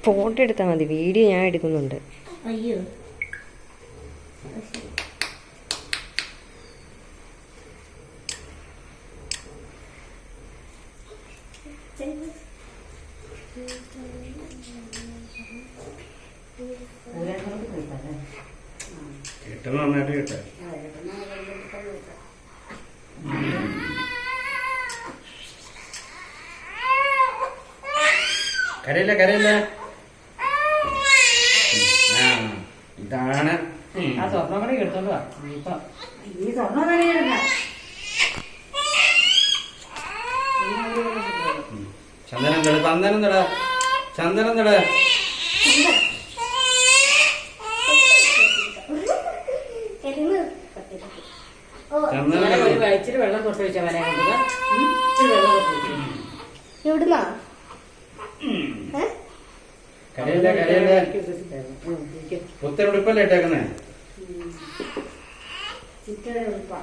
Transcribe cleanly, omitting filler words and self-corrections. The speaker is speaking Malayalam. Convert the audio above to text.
ഫോട്ടോ എടുത്താൽ മതി, വീഡിയോ ഞാൻ എടുക്കുന്നുണ്ട്. അയ്യോ കേട്ടത് നന്നായിട്ട് കേട്ടെ. കരയില്ല കരയില്ല. ഇതാണ് ആ സ്വർണ്ണം കൂടെ എടുത്തോണ്ട് വാ. ഈ സ്വർണ്ണം തന്നെയാണ്. ചന്ദനം തട, ചന്ദനം തട, ചന്ദനം തട. ഇച്ചിരി വെള്ളം തൊട്ട് വെച്ചാൽ വരാൻ കൊണ്ടുക. ഇച്ചിരി വെള്ളം തൊട്ട് വെച്ചു. എവിടുന്നാ? കരയില്ല കരയില്ല. പുത്തൻ ഉടുപ്പല്ലേ ഇട്ടേക്കുന്നേ? ചിക്കൻ ഉടുപ്പാ.